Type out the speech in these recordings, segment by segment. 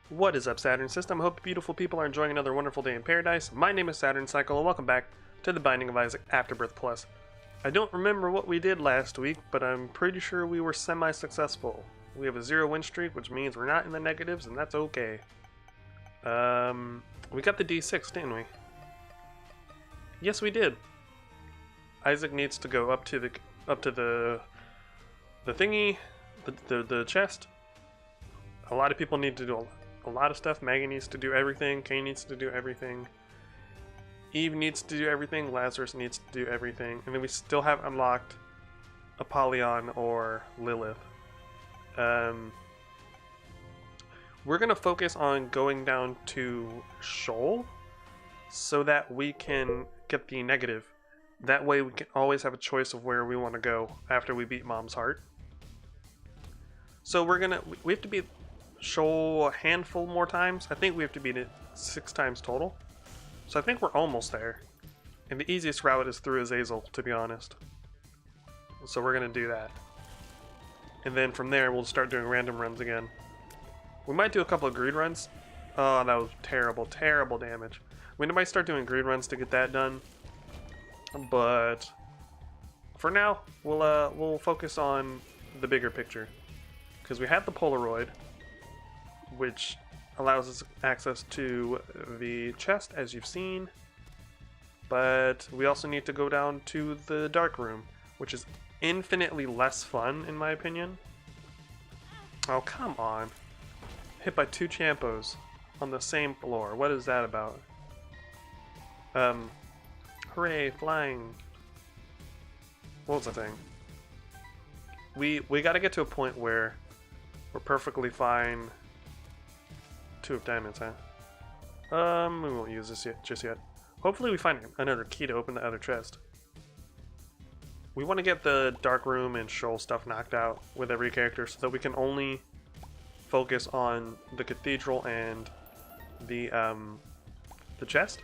What is up, Saturn System? I hope beautiful people are enjoying another wonderful day in paradise. My name is Saturn Cycle, and welcome back to the Binding of Isaac Afterbirth Plus. I don't remember what we did last week, but I'm pretty sure we were semi-successful. We have a 0 win streak, which means we're not in the negatives, and that's okay. We got the D6, didn't we? Yes, we did. Isaac needs to go up to the thingy, the chest. A lot of people need to do a lot of stuff. Maggie needs to do everything. Kane needs to do everything. Eve needs to do everything. Lazarus needs to do everything. And then we still have unlocked Apollyon or Lilith. We're going to focus on going down to Shoal so that we can get the negative. That way we can always have a choice of where we want to go after we beat Mom's Heart. So we have to beat Shoal a handful more times. I think we have to beat it 6 times total. So I think we're almost there. And the easiest route is through Azazel, to be honest. So we're going to do that. And then from there, we'll start doing random runs again. We might do a couple of greed runs. Oh, that was terrible, terrible damage. We might start doing greed runs to get that done. But for now, we'll focus on the bigger picture. Because we have the Polaroid, which allows us access to the chest, as you've seen. But we also need to go down to the dark room, which is infinitely less fun, in my opinion. Oh, come on. Hit by 2 Champos on the same floor. What is that about? Hooray, flying. What was the thing? We gotta get to a point where we're perfectly fine. 2 of diamonds, huh? We won't use this just yet. Hopefully we find another key to open the other chest. We want to get the dark room and Shoal stuff knocked out with every character so that we can only focus on the cathedral and the chest,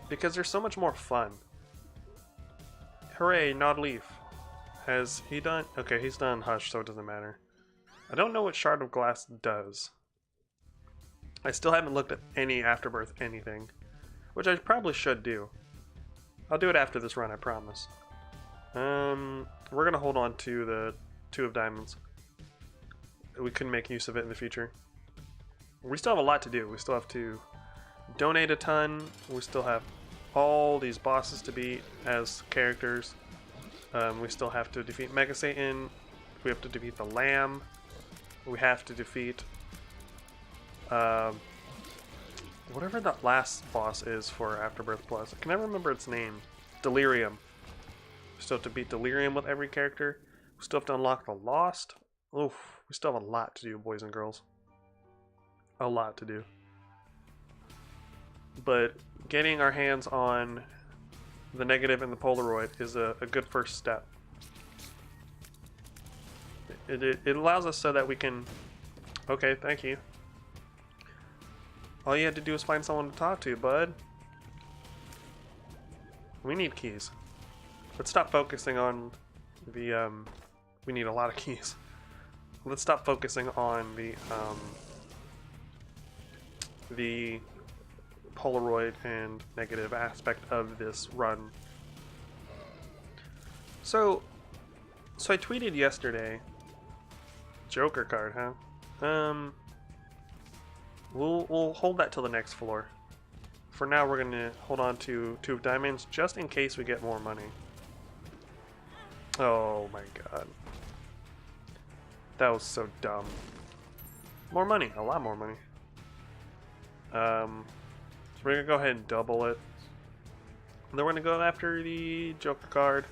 because they're so much more fun. Hooray, Nod Leaf. Has he done? Okay, he's done Hush, so it doesn't matter. I don't know what Shard of Glass does. I still haven't looked at any Afterbirth anything, which I probably should do. I'll do it after this run, I promise. We're gonna hold on to the 2 of diamonds. We can make use of it in the future. We still have a lot to do. We still have to donate a ton. We still have all these bosses to beat as characters. We still have to defeat Mega Satan. We have to defeat the Lamb. We have to defeat whatever that last boss is for Afterbirth Plus. I can never remember its name. Delirium. We still have to beat Delirium with every character. We still have to unlock the Lost. Oof, we still have a lot to do, boys and girls. A lot to do. But getting our hands on the negative and the Polaroid is a good first step. It allows us so that we can... Okay, thank you. All you had to do is find someone to talk to, bud. We need keys. Let's stop focusing on the, we need a lot of keys. Let's stop focusing on the Polaroid and negative aspect of this run. So I tweeted yesterday. Joker card, huh? We'll hold that till the next floor. For now, we're gonna hold on to 2 of diamonds just in case we get more money. Oh my god. That was so dumb. More money, a lot more money. So we're gonna go ahead and double it. And then we're gonna go after the Joker card.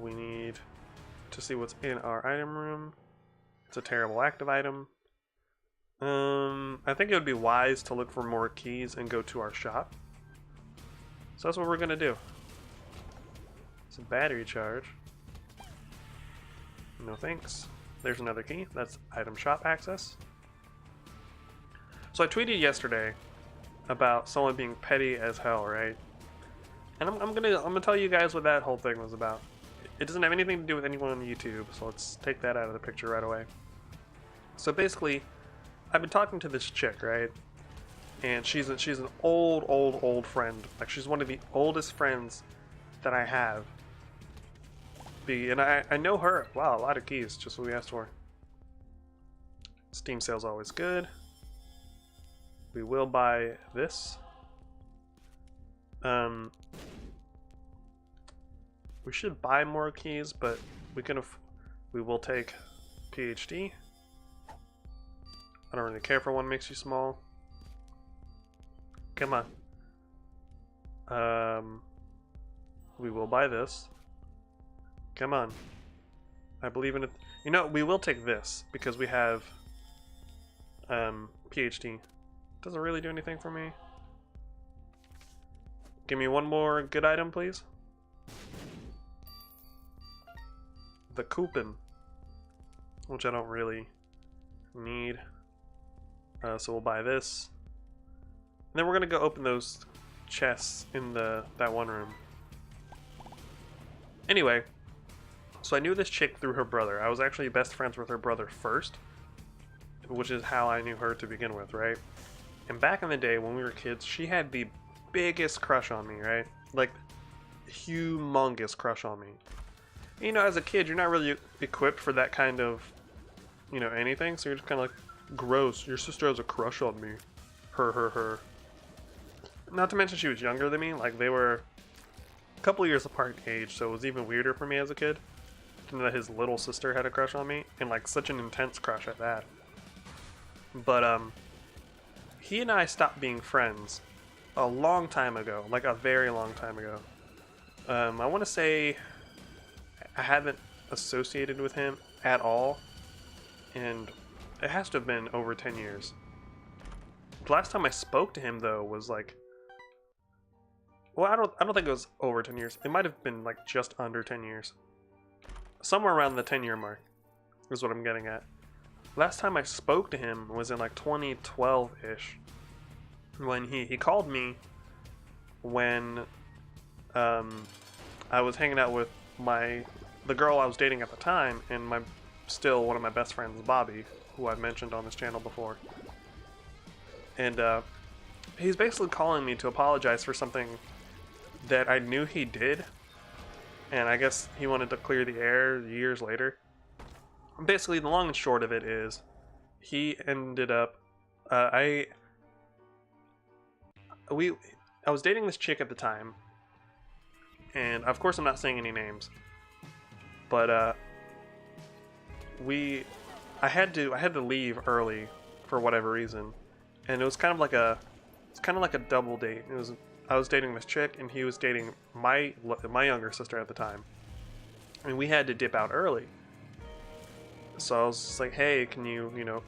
We need to see what's in our item room. It's a terrible active item. I think it would be wise to look for more keys and go to our shop. So that's what we're gonna do. It's a battery charge. No thanks. There's another key. That's item shop access. So I tweeted yesterday about someone being petty as hell, right? And I'm gonna tell you guys what that whole thing was about. It doesn't have anything to do with anyone on YouTube, so let's take that out of the picture right away. So basically, I've been talking to this chick, right? And she's an old friend. Like, she's one of the oldest friends that I have. And I know her. Wow, a lot of keys, just what we asked for. Steam sale's always good. We will buy this. We should buy more keys, but we will take PhD. I don't really care if one makes you small. Come on. We will buy this. Come on. I believe in it. You know, we will take this because we have PhD. Doesn't really do anything for me. Give me one more good item, please. The coupon, which I don't really need. So we'll buy this. And then we're gonna go open those chests in that one room. Anyway, so I knew this chick through her brother. I was actually best friends with her brother first, which is how I knew her to begin with, right? And back in the day when we were kids, she had the biggest crush on me, right? Like, humongous crush on me. You know, as a kid, you're not really equipped for that kind of, you know, anything, so you're just kind of like, gross, your sister has a crush on me. Her. Not to mention she was younger than me, like, they were a couple years apart in age, so it was even weirder for me as a kid to know that his little sister had a crush on me, and like, such an intense crush at that. But, he and I stopped being friends a long time ago, like a very long time ago. I want to say I haven't associated with him at all, and it has to have been over 10 years. The last time I spoke to him, though, was like, well, I don't think it was over 10 years. It might have been like just under 10 years. Somewhere around the 10-year mark is what I'm getting at. Last time I spoke to him was in like 2012-ish, when he called me when I was hanging out with the girl I was dating at the time, and still one of my best friends, Bobby, who I've mentioned on this channel before. And he's basically calling me to apologize for something that I knew he did, and I guess he wanted to clear the air years later. Basically, the long and short of it is, he ended up, I was dating this chick at the time, and of course I'm not saying any names, but I had to leave early for whatever reason, and it was kind of like a double date. I was dating this chick, and he was dating my younger sister at the time, and we had to dip out early. So I was just like, hey, can you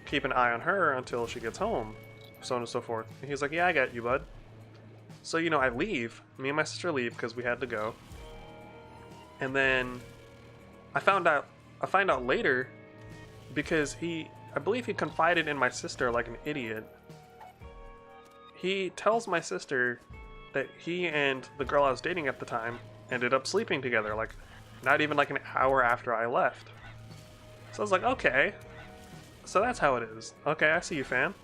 keep an eye on her until she gets home, so on and so forth. And he's like, yeah, I got you, bud. So, I leave. Me and my sister leave because we had to go. And then I find out later, because I believe he confided in my sister like an idiot. He tells my sister that he and the girl I was dating at the time ended up sleeping together, like not even like an hour after I left. So I was like, okay, so that's how it is. Okay, I see you, fam.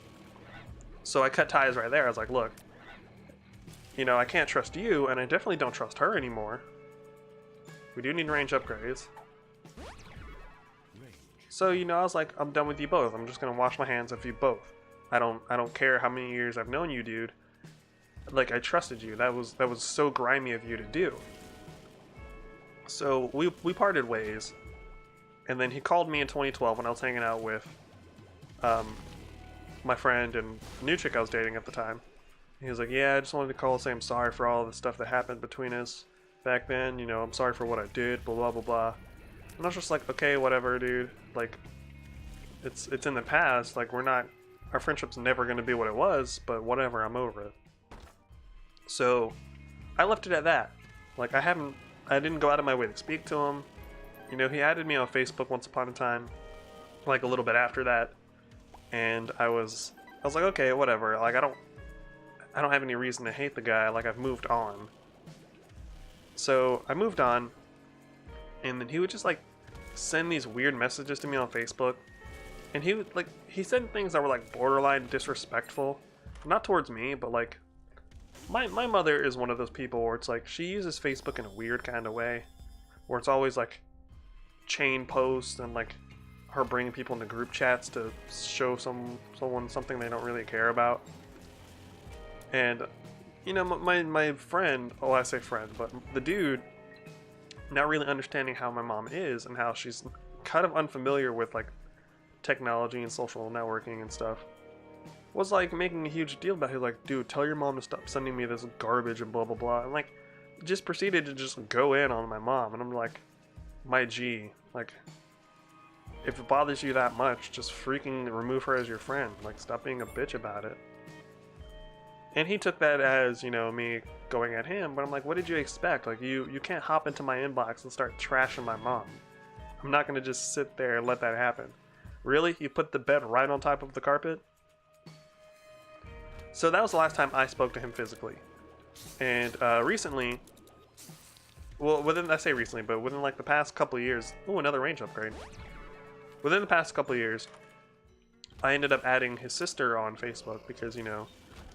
So I cut ties right there. I was like, look, I can't trust you, and I definitely don't trust her anymore. We do need range upgrades. So, I was like, I'm done with you both. I'm just gonna wash my hands of you both. I don't care how many years I've known you, dude. Like, I trusted you. That was so grimy of you to do. So we parted ways. And then he called me in 2012 when I was hanging out with my friend and new chick I was dating at the time. He was like, yeah, I just wanted to call and say I'm sorry for all the stuff that happened between us back then. I'm sorry for what I did, blah, blah, blah, blah. And I was just like, okay, whatever, dude. Like, it's in the past. Like, our friendship's never going to be what it was, but whatever, I'm over it. So I left it at that. Like, I didn't go out of my way to speak to him. He added me on Facebook once upon a time, like a little bit after that, and I was like, okay, whatever. Like, I don't have any reason to hate the guy. Like, I've moved on. So I moved on, and then he would just like send these weird messages to me on Facebook, And he said things that were like borderline disrespectful, not towards me, but like my mother is one of those people where it's like she uses Facebook in a weird kind of way, where it's always like chain posts and like her bringing people into group chats to show someone something they don't really care about. And you know, my friend, oh, I say friend, but the dude, not really understanding how my mom is and how she's kind of unfamiliar with like technology and social networking and stuff, was like making a huge deal about it. Like, dude, tell your mom to stop sending me this garbage and blah blah blah. And like, just proceeded to just go in on my mom. And I'm like, my G, like, if it bothers you that much, just freaking remove her as your friend. Like, stop being a bitch about it. And he took that as, you know, me going at him. But I'm like, what did you expect? Like, you can't hop into my inbox and start trashing my mom. I'm not gonna just sit there and let that happen. Really? You put the bed right on top of the carpet? So that was the last time I spoke to him physically. And recently, well, I say recently, but within like the past couple of years, ooh, another range upgrade. Within the past couple of years, I ended up adding his sister on Facebook because, you know,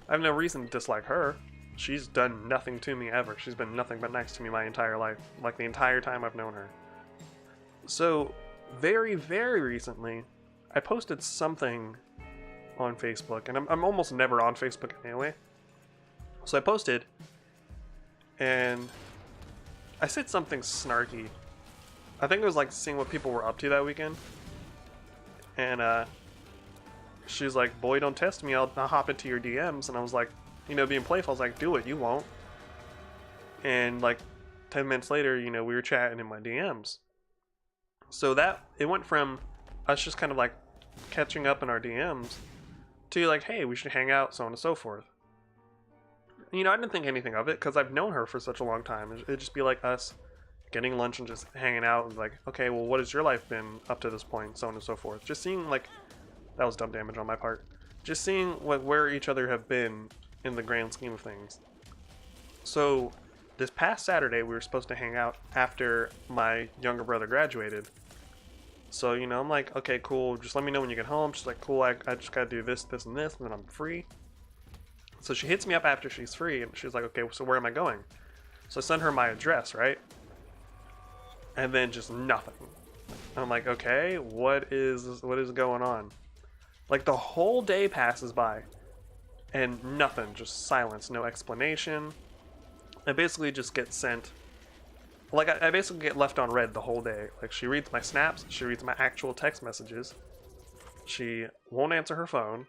I have no reason to dislike her. She's done nothing to me ever. She's been nothing but nice to me my entire life, like the entire time I've known her. So, very, very recently, I posted something on Facebook, and I'm almost never on Facebook anyway. So I posted, and I said something snarky. I think it was like seeing what people were up to that weekend. And she's like, boy, don't test me, I'll hop into your DMs. And I was like, you know, being playful, I was like, do it, you won't. And like 10 minutes later, you know, we were chatting in my DMs. So that, it went from us just kind of like catching up in our DMs to like, hey, we should hang out, so on and so forth. You know, I didn't think anything of it because I've known her for such a long time. It'd just be like us getting lunch and just hanging out and like, okay, well, what has your life been up to this point, so on and so forth. Just seeing like, that was dumb damage on my part. Just seeing where each other have been in the grand scheme of things. So this past Saturday, we were supposed to hang out after my younger brother graduated. So, you know, I'm like, okay, cool, just let me know when you get home. She's like, cool, I just gotta do this, this, and this, and then I'm free. So she hits me up after she's free, and she's like, okay, so where am I going? So I send her my address, right? And then just nothing. I'm like, okay, what is going on? Like, the whole day passes by, and nothing, just silence, no explanation. I basically just get sent, like, I basically get left on red the whole day. Like, she reads my snaps, she reads my actual text messages, she won't answer her phone,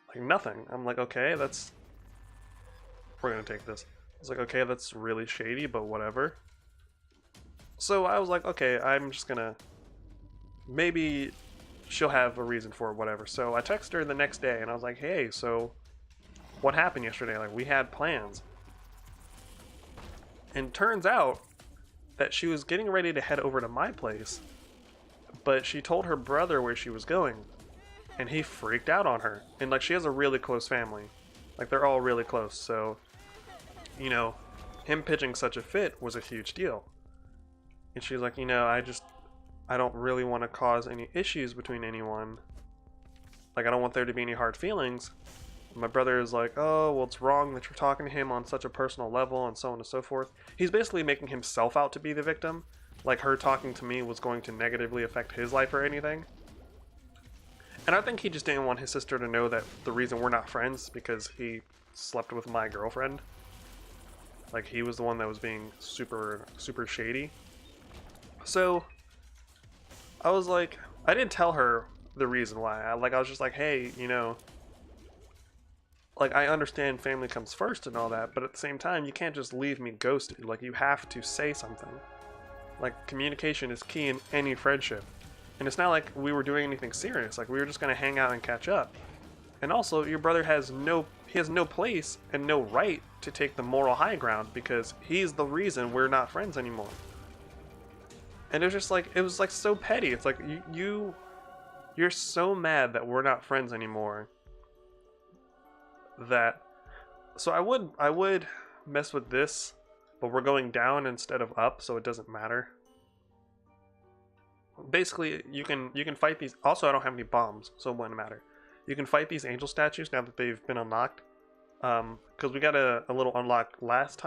like, nothing. I'm like, okay, we're gonna take this. I was like, okay, that's really shady, but whatever. So I was like, okay, I'm just gonna, maybe she'll have a reason for it, whatever. So I texted her the next day, and I was like, hey, so what happened yesterday? Like, we had plans. And turns out that she was getting ready to head over to my place, but she told her brother where she was going, and he freaked out on her. And like, she has a really close family, like they're all really close, so, you know, him pitching such a fit was a huge deal. And she's like, you know, I don't really want to cause any issues between anyone. Like, I don't want there to be any hard feelings. My brother is like, oh, well, it's wrong that you're talking to him on such a personal level, and so on and so forth. He's basically making himself out to be the victim. Like, her talking to me was going to negatively affect his life or anything. And I think he just didn't want his sister to know that the reason we're not friends because he slept with my girlfriend. Like, he was the one that was being super, super shady. So I was like, I didn't tell her the reason why. I was just like, hey, you know, like, I understand family comes first and all that, but at the same time, you can't just leave me ghosted. Like, you have to say something. Like, communication is key in any friendship. And it's not like we were doing anything serious. Like, we were just going to hang out and catch up. And also, your brother has no place and no right to take the moral high ground because he's the reason we're not friends anymore. And it was just like, it was like so petty. It's like, you're so mad that we're not friends anymore. That, so I would mess with this, but we're going down instead of up, so it doesn't matter. basically you can fight these. Also, I don't have any bombs, so it wouldn't matter. You can fight these angel statues now that they've been unlocked. Because we got a little unlock last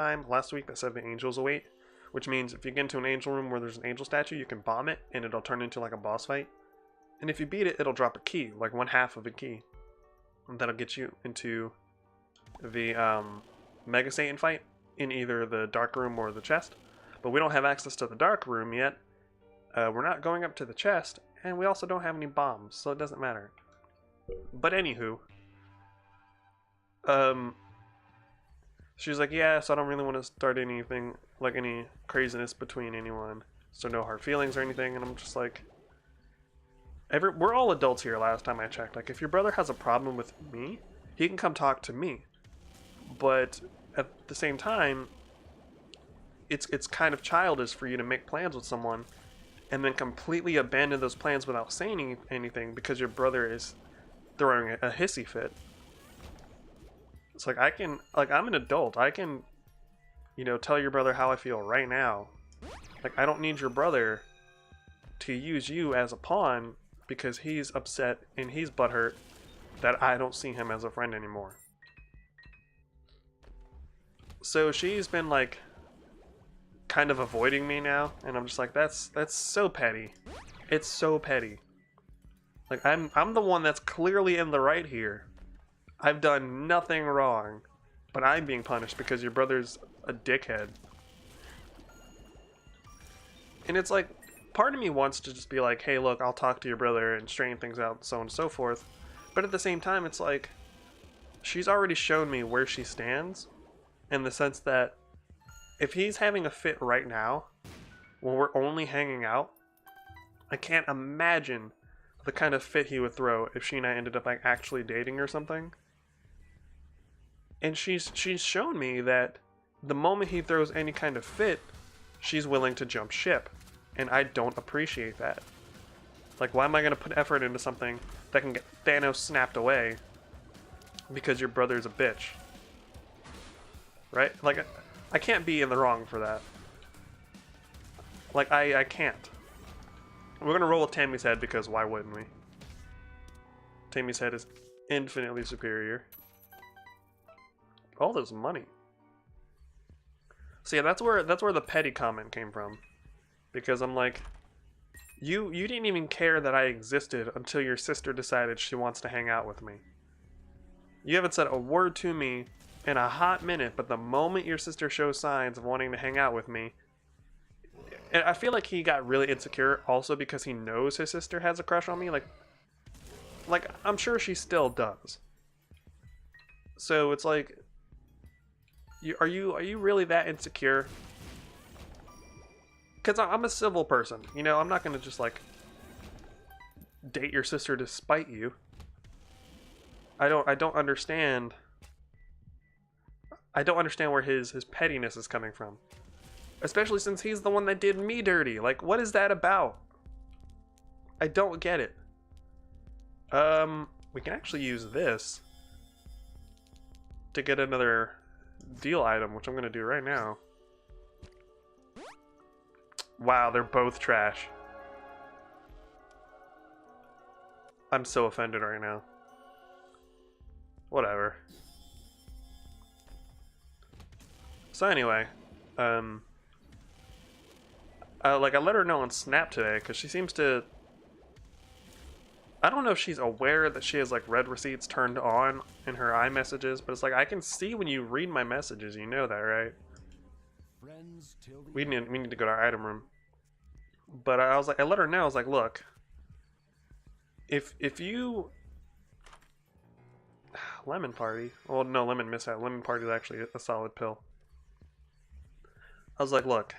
week that said the angels await, which means if you get into an angel room where there's an angel statue, you can bomb it and it'll turn into like a boss fight. And if you beat it, it'll drop a key, like 1/2 of a key, and that'll get you into the Mega Satan fight in either the dark room or the chest. But we don't have access to the dark room yet. We're not going up to the chest, and we also don't have any bombs, so it doesn't matter. But anywho, she's like, yeah, so I don't really want to start anything, like any craziness between anyone, so no hard feelings or anything. And I'm just like, we're all adults here last time I checked. Like, if your brother has a problem with me, he can come talk to me. But at the same time, it's kind of childish for you to make plans with someone and then completely abandon those plans without saying anything because your brother is throwing a hissy fit. It's like, I'm an adult. I can, tell your brother how I feel right now. Like, I don't need your brother to use you as a pawn because he's upset and he's butthurt that I don't see him as a friend anymore. So she's been like kind of avoiding me now, and I'm just like, that's so petty. It's so petty. Like, I'm the one that's clearly in the right here. I've done nothing wrong, but I'm being punished because your brother's a dickhead. And it's like, part of me wants to just be like, hey, look, I'll talk to your brother and straighten things out, so on and so forth. But at the same time, it's like, she's already shown me where she stands, in the sense that if he's having a fit right now, when we're only hanging out, I can't imagine the kind of fit he would throw if she and I ended up like actually dating or something. And she's shown me that the moment he throws any kind of fit, she's willing to jump ship. And I don't appreciate that. Like, why am I going to put effort into something that can get Thanos snapped away because your brother's a bitch? Right? Like, I can't be in the wrong for that. Like, I can't. We're going to roll with Tammy's head because why wouldn't we? Tammy's head is infinitely superior. All this money. So yeah, that's where the petty comment came from. Because I'm like, you didn't even care that I existed until your sister decided she wants to hang out with me. You haven't said a word to me in a hot minute, but the moment your sister shows signs of wanting to hang out with me, and I feel like he got really insecure also because he knows his sister has a crush on me. Like I'm sure she still does. So it's like, are you really that insecure? Because I'm a civil person, I'm not going to just, like, date your sister to spite you. I don't understand. I don't understand where his pettiness is coming from. Especially since he's the one that did me dirty. Like, what is that about? I don't get it. We can actually use this to get another deal item, which I'm going to do right now. Wow, they're both trash. I'm so offended right now. Whatever. So anyway, like I let her know on Snap today because she seems to. I don't know if she's aware that she has like red receipts turned on in her iMessages, but it's like I can see when you read my messages. You know that, right? We need to go to our item room. But I was like, I let her know. I was like, look, if you lemon party. Well, no, lemon mishap. Lemon party is actually a solid pill. I was like, look,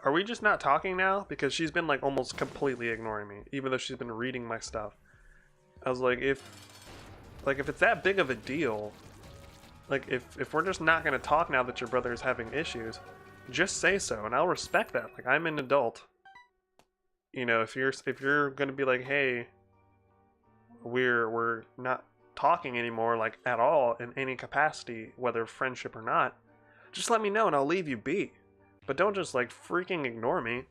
are we just not talking now? Because she's been like almost completely ignoring me, even though she's been reading my stuff. I was like, if it's that big of a deal, like if we're just not gonna talk now that your brother is having issues, just say so, and I'll respect that. Like, I'm an adult. If you're gonna be like, hey, we're not talking anymore, like at all in any capacity, whether friendship or not, just let me know and I'll leave you be. But don't just like freaking ignore me.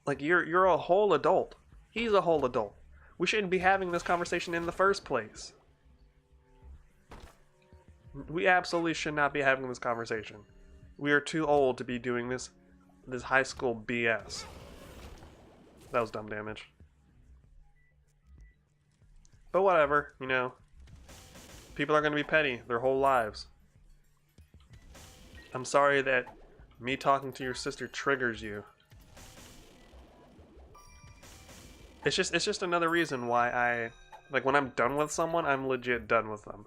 Like, you're a whole adult. He's a whole adult. We shouldn't be having this conversation in the first place. We absolutely should not be having this conversation. We are too old to be doing this high school BS. That was dumb damage. But whatever, you know. People are going to be petty their whole lives. I'm sorry that me talking to your sister triggers you. It's just another reason why like, when I'm done with someone, I'm legit done with them.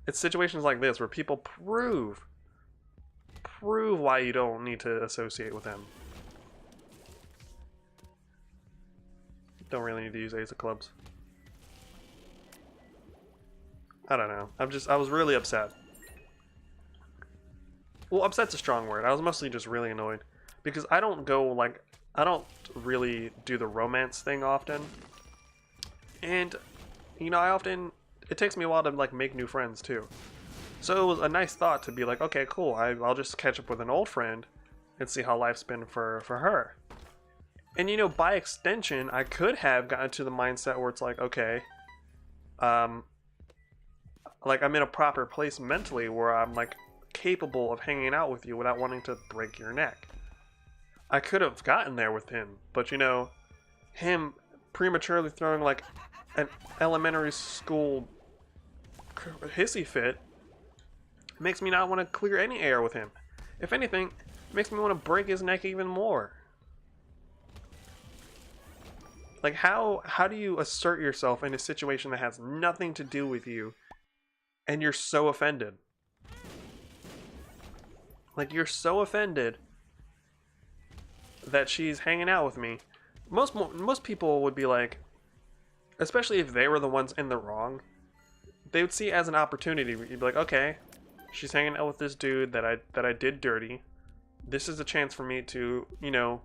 It's situations like this where people prove why you don't need to associate with them. Don't really need to use Ace of Clubs. I don't know. I was really upset. Well, upset's a strong word. I was mostly just really annoyed. Because I don't really do the romance thing often. And, you know, it takes me a while to, like, make new friends, too. So it was a nice thought to be like, okay, cool, I'll just catch up with an old friend and see how life's been for her. And, you know, by extension, I could have gotten to the mindset where it's like, okay, like, I'm in a proper place mentally where I'm, like, capable of hanging out with you without wanting to break your neck. I could have gotten there with him, but, you know, him prematurely throwing, like, an elementary school hissy fit makes me not want to clear any air with him. If anything, it makes me want to break his neck even more. Like, how do you assert yourself in a situation that has nothing to do with you and you're so offended? Like, you're so offended that she's hanging out with me. Most people would be like, especially if they were the ones in the wrong, they would see it as an opportunity. You'd be like, okay, she's hanging out with this dude that I did dirty. This is a chance for me to, you know,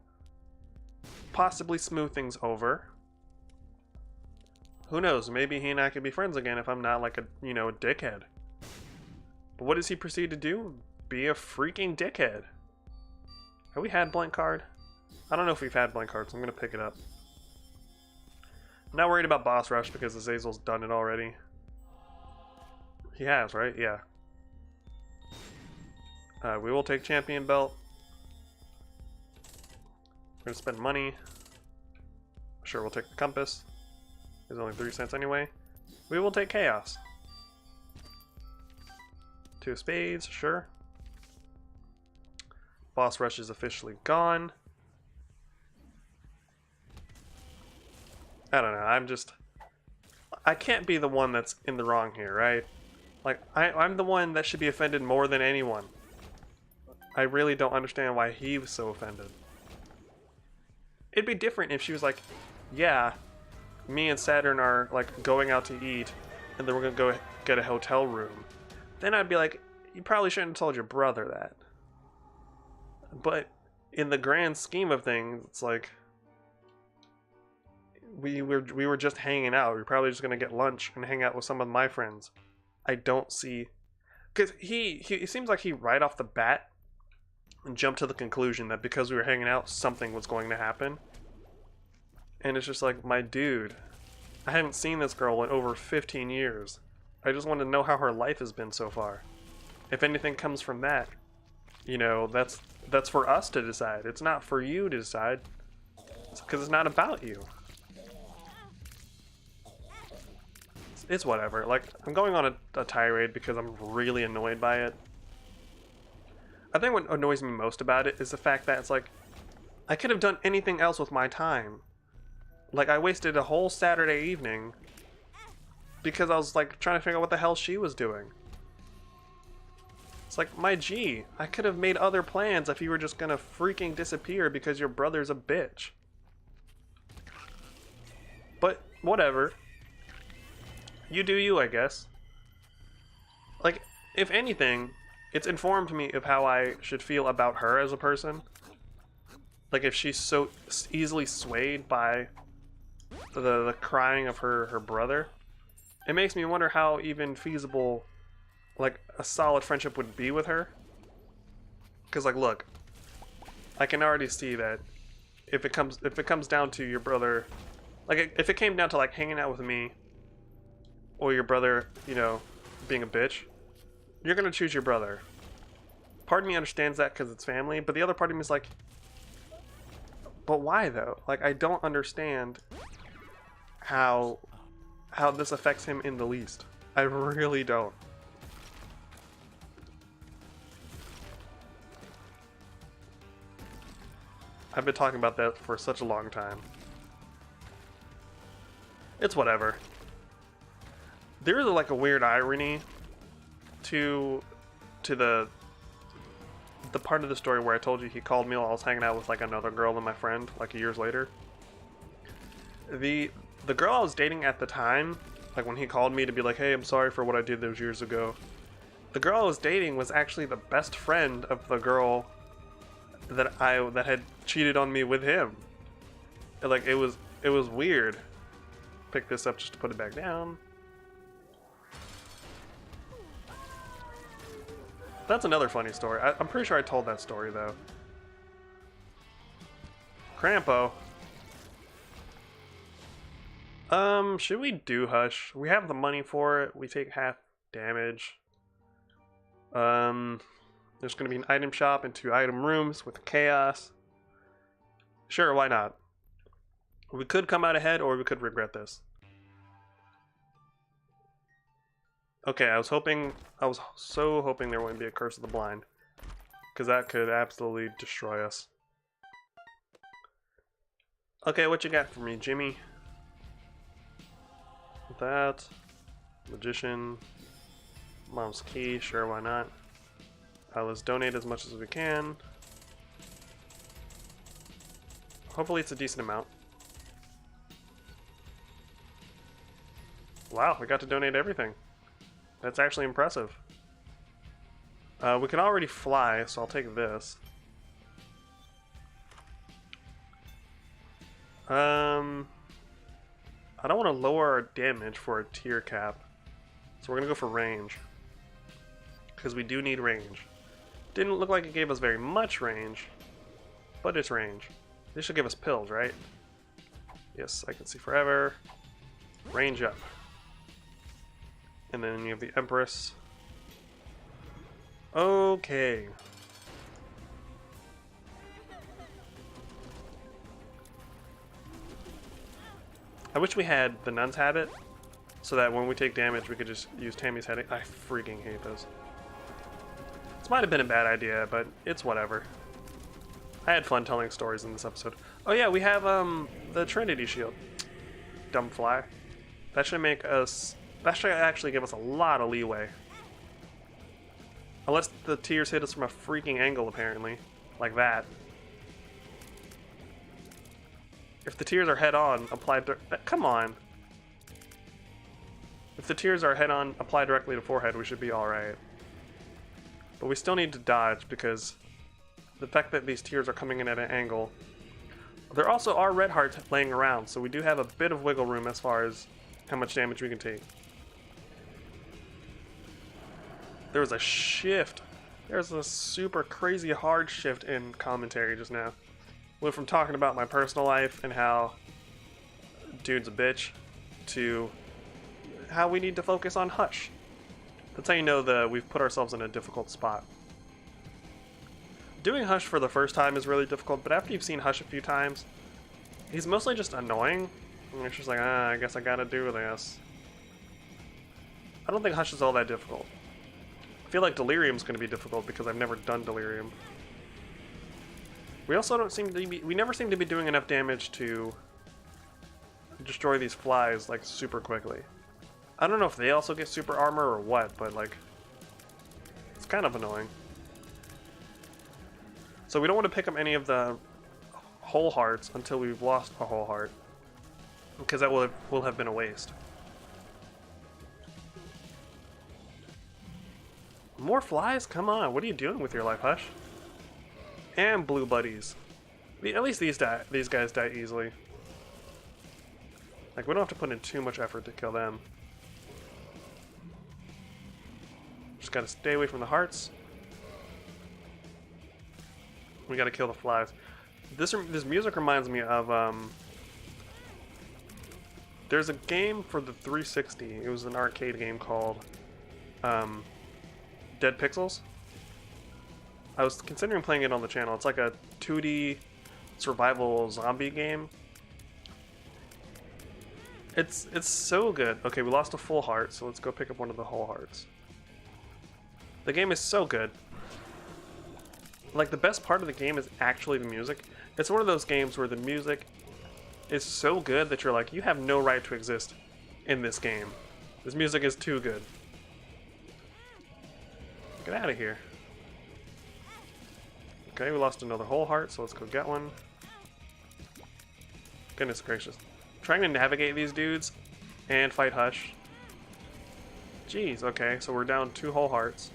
possibly smooth things over. Who knows? Maybe he and I could be friends again if I'm not like a, you know, a dickhead. But what does he proceed to do? Be a freaking dickhead. Have we had blank card? I don't know if we've had blank cards, so I'm going to pick it up. I'm not worried about boss rush because Azazel's done it already. He has, right? Yeah. We will take champion belt. We're going to spend money. Sure, we'll take the compass. It's only 3 cents anyway. We will take chaos. 2 of spades, sure. Boss rush is officially gone. I don't know, I can't be the one that's in the wrong here, right? Like, I'm the one that should be offended more than anyone. I really don't understand why he was so offended. It'd be different if she was like, yeah, me and Saturn are, like, going out to eat, and then we're gonna go get a hotel room. Then I'd be like, you probably shouldn't have told your brother that. But in the grand scheme of things, it's like, we were just hanging out. We were probably just gonna get lunch and hang out with some of my friends. I don't see, because he seems like he right off the bat jumped to the conclusion that because we were hanging out, something was going to happen. And it's just like, my dude, I haven't seen this girl in over 15 years. I just want to know how her life has been so far. If anything comes from that, you know, that's for us to decide. It's not for you to decide, because it's not about you. It's whatever. Like, I'm going on a tirade because I'm really annoyed by it. I think what annoys me most about it is the fact that it's like, I could have done anything else with my time. Like, I wasted a whole Saturday evening because I was, like, trying to figure out what the hell she was doing. It's like, my G, I could have made other plans if you were just gonna freaking disappear because your brother's a bitch. But, whatever. You do you, I guess. Like, if anything, it's informed me of how I should feel about her as a person. Like, if she's so easily swayed by the crying of her brother, it makes me wonder how even feasible, like, a solid friendship would be with her. Because, like, look, I can already see that if it comes down to your brother, like if it came down to like hanging out with me or your brother, you know, being a bitch, you're gonna choose your brother. Part of me understands that because it's family, but the other part of me is like, but why though? Like, I don't understand how this affects him in the least. I really don't. I've been talking about that for such a long time. It's whatever. There is like a weird irony to the part of the story where I told you he called me while I was hanging out with like another girl and my friend like years later. The girl I was dating at the time, like when he called me to be like, hey, I'm sorry for what I did those years ago. The girl I was dating was actually the best friend of the girl that had cheated on me with him. And, like, it was weird. Pick this up just to put it back down. That's another funny story. I'm pretty sure I told that story though. Crampo. Should we do Hush? We have the money for it. We take half damage. There's going to be an item shop and 2 item rooms with chaos. Sure, why not? We could come out ahead or we could regret this. Okay, I was so hoping there wouldn't be a Curse of the Blind, because that could absolutely destroy us. Okay, what you got for me, Jimmy? That. Magician. Mom's key, sure, why not? Let's donate as much as we can. Hopefully it's a decent amount. Wow, we got to donate everything. That's actually impressive. We can already fly, so I'll take this. I don't want to lower our damage for a tier cap, so we're gonna go for range, because we do need range. Didn't look like it gave us very much range, but it's range. This should give us pills, right? Yes, I can see forever. Range up. And then you have the Empress. Okay. I wish we had the Nun's Habit, so that when we take damage we could just use Tammy's Headache. I freaking hate those. This might have been a bad idea, but it's whatever. I had fun telling stories in this episode. Oh yeah, we have the Trinity Shield. Dumb fly. That should make us... That should actually give us a lot of leeway. Unless the tears hit us from a freaking angle, apparently. Like that. If the tears are head-on, applied... Come on! If the tears are head-on, applied directly to forehead, we should be alright. But we still need to dodge, because the fact that these tears are coming in at an angle... There also are red hearts laying around, so we do have a bit of wiggle room as far as how much damage we can take. There was a shift. There's a super crazy hard shift in commentary just now. Went from talking about my personal life and how dude's a bitch to how we need to focus on Hush. That's how you know that we've put ourselves in a difficult spot. Doing Hush for the first time is really difficult, but after you've seen Hush a few times, he's mostly just annoying. And it's just like, I guess I gotta do this. I don't think Hush is all that difficult. I feel like Delirium's gonna be difficult because I've never done Delirium. We also don't seem to be... We never seem to be doing enough damage to destroy these flies, like, super quickly. I don't know if they also get super armor or what, but, like... It's kind of annoying. So we don't want to pick up any of the whole hearts until we've lost a whole heart. Because that will have been a waste. More flies? Come on, what are you doing with your life, Hush? And blue buddies. At least these guys die easily. Like, we don't have to put in too much effort to kill them. Just gotta stay away from the hearts. We gotta kill the flies. This music reminds me of there's a game for the 360. It was an arcade game called Dead Pixels. I was considering playing it on the channel. It's like a 2D survival zombie game. It's so good. Okay, we lost a full heart, so let's go pick up one of the whole hearts. The game is so good. Like, the best part of the game is actually the music. It's one of those games where the music is so good that you're like, you have no right to exist in this game. This music is too good. Get out of here. Okay, we lost another whole heart, so let's go get one. Goodness gracious. Trying to navigate these dudes and fight Hush. Jeez, okay, so we're down 2 whole hearts.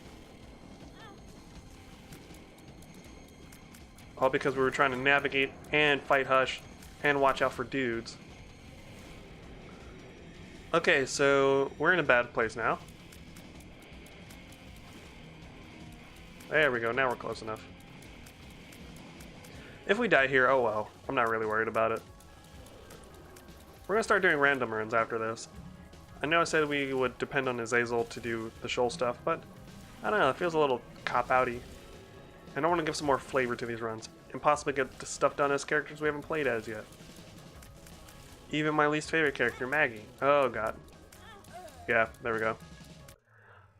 All because we were trying to navigate and fight Hush and watch out for dudes. Okay, so we're in a bad place now. There we go, now we're close enough. If we die here, oh well. I'm not really worried about it. We're gonna start doing random runs after this. I know I said we would depend on Azazel to do the shoal stuff, but I don't know, it feels a little cop-outy. And I want to give some more flavor to these runs, and possibly get the stuff done as characters we haven't played as yet. Even my least favorite character, Maggie. Oh god. Yeah, there we go.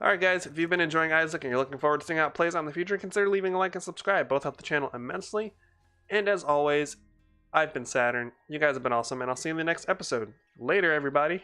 Alright guys, if you've been enjoying Isaac and you're looking forward to seeing how it plays out in the future, consider leaving a like and subscribe. Both help the channel immensely. And as always, I've been Saturn, you guys have been awesome, and I'll see you in the next episode. Later, everybody!